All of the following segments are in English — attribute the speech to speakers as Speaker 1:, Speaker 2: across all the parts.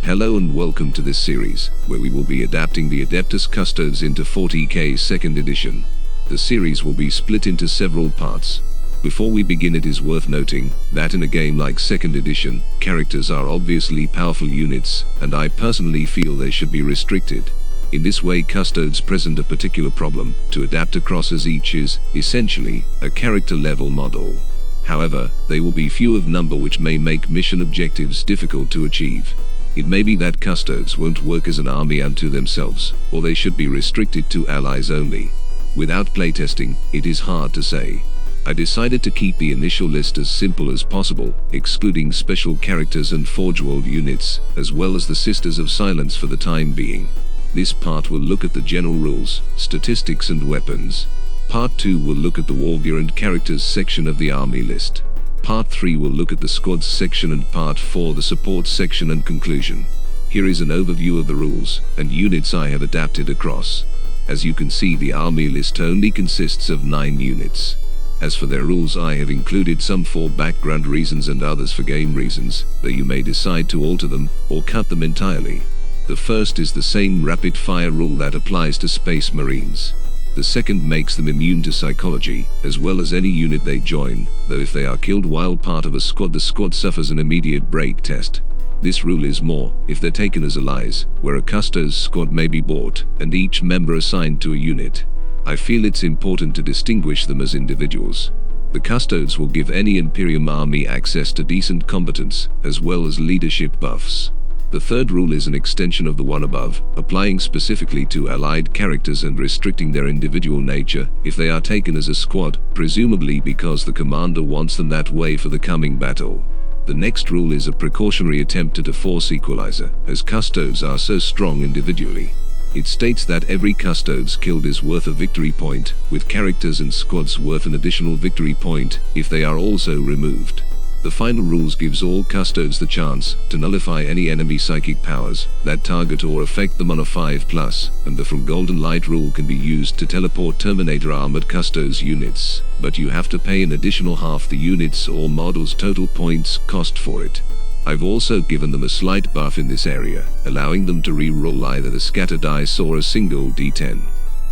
Speaker 1: Hello and welcome to this series, where we will be adapting the Adeptus Custodes into 40k 2nd edition. The series will be split into several parts. Before we begin, it is worth noting that in a game like 2nd edition, characters are obviously powerful units, and I personally feel they should be restricted. In this way, Custodes present a particular problem to adapt across, as each is, essentially, a character level model. However, they will be few of number, which may make mission objectives difficult to achieve. It may be that Custodes won't work as an army unto themselves, or they should be restricted to allies only. Without playtesting, it is hard to say. I decided to keep the initial list as simple as possible, excluding special characters and Forge World units, as well as the Sisters of Silence for the time being. This part will look at the general rules, statistics and weapons. Part 2 will look at the war gear and characters section of the army list. Part 3 will look at the squads section, and Part 4 the support section and conclusion. Here is an overview of the rules and units I have adapted across. As you can see, the army list only consists of 9 units. As for their rules, I have included some for background reasons and others for game reasons, though you may decide to alter them or cut them entirely. The first is the same rapid fire rule that applies to Space Marines. The second makes them immune to psychology, as well as any unit they join, though if they are killed while part of a squad, the squad suffers an immediate break test. This rule is more if they're taken as allies, where a Custodes squad may be bought, and each member assigned to a unit. I feel it's important to distinguish them as individuals. The Custodes will give any Imperium army access to decent combatants, as well as leadership buffs. The third rule is an extension of the one above, applying specifically to allied characters and restricting their individual nature if they are taken as a squad, presumably because the commander wants them that way for the coming battle. The next rule is a precautionary attempt at a force equalizer, as Custodes are so strong individually. It states that every Custodes killed is worth a victory point, with characters and squads worth an additional victory point if they are also removed. The final rules gives all Custodes the chance to nullify any enemy psychic powers that target or affect them on a 5+, and the From Golden Light rule can be used to teleport Terminator armored Custodes units, but you have to pay an additional half the units or models' total points cost for it. I've also given them a slight buff in this area, allowing them to re-roll either the scatter dice or a single d10.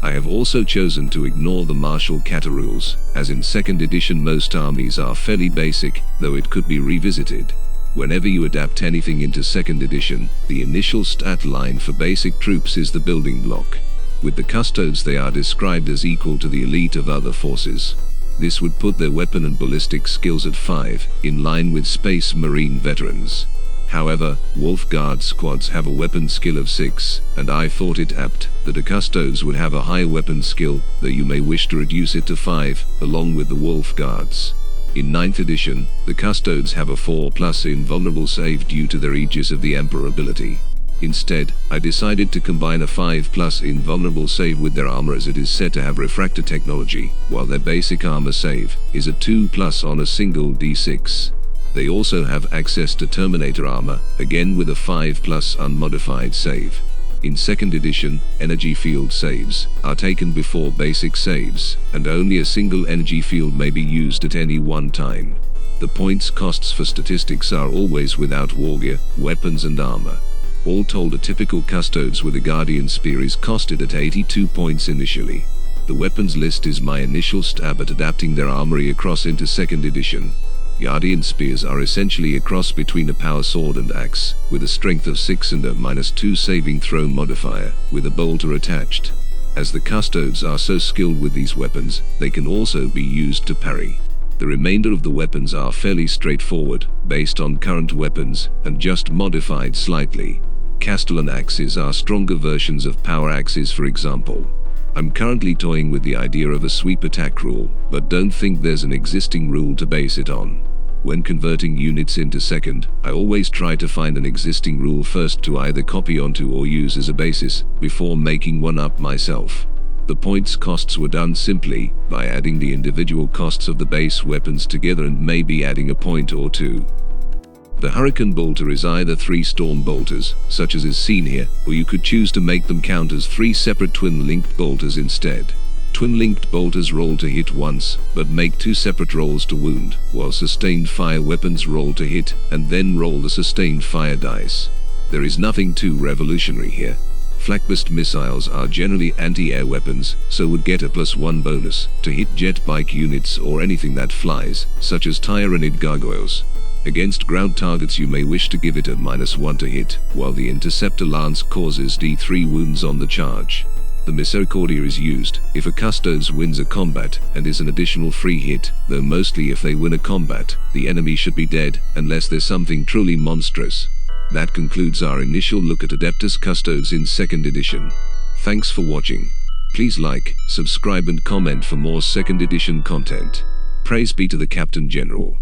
Speaker 1: I have also chosen to ignore the martial kata rules, as in 2nd edition most armies are fairly basic, though it could be revisited. Whenever you adapt anything into 2nd edition, the initial stat line for basic troops is the building block. With the Custodes, they are described as equal to the elite of other forces. This would put their weapon and ballistic skills at 5, in line with Space Marine veterans. However, Wolf Guard squads have a weapon skill of 6, and I thought it apt that the Custodes would have a higher weapon skill, though you may wish to reduce it to 5, along with the Wolf Guards. In 9th edition, the Custodes have a 4+ invulnerable save due to their Aegis of the Emperor ability. Instead, I decided to combine a 5+ invulnerable save with their armor, as it is said to have refractor technology, while their basic armor save is a 2+ on a single d6. They also have access to Terminator armor, again with a 5+ unmodified save. In 2nd edition, energy field saves are taken before basic saves, and only a single energy field may be used at any one time. The points costs for statistics are always without war gear, weapons and armor. All told, a typical Custodes with a Guardian Spear is costed at 82 points initially. The weapons list is my initial stab at adapting their armory across into 2nd edition. Guardian Spears are essentially a cross between a power sword and axe, with a strength of 6 and a -2 saving throw modifier, with a bolter attached. As the Custodes are so skilled with these weapons, they can also be used to parry. The remainder of the weapons are fairly straightforward, based on current weapons, and just modified slightly. Castellan axes are stronger versions of power axes, for example. I'm currently toying with the idea of a sweep attack rule, but don't think there's an existing rule to base it on. When converting units into 2nd, I always try to find an existing rule first to either copy onto or use as a basis, before making one up myself. The points costs were done simply by adding the individual costs of the base weapons together and maybe adding a point or two. The Hurricane Bolter is either 3 Storm Bolters, such as is seen here, or you could choose to make them count as 3 separate twin-linked bolters instead. Twin-linked bolters roll to hit once, but make 2 separate rolls to wound, while sustained fire weapons roll to hit, and then roll the sustained fire dice. There is nothing too revolutionary here. Flak-based missiles are generally anti-air weapons, so would get a +1 bonus to hit jet bike units or anything that flies, such as Tyranid gargoyles. Against ground targets you may wish to give it a -1 to hit, while the interceptor lance causes D3 wounds on the charge. The Misericordia is used if a Custodes wins a combat and is an additional free hit, though mostly if they win a combat, the enemy should be dead, unless there's something truly monstrous. That concludes our initial look at Adeptus Custodes in 2nd edition. Thanks for watching. Please like, subscribe and comment for more 2nd edition content. Praise be to the Captain General.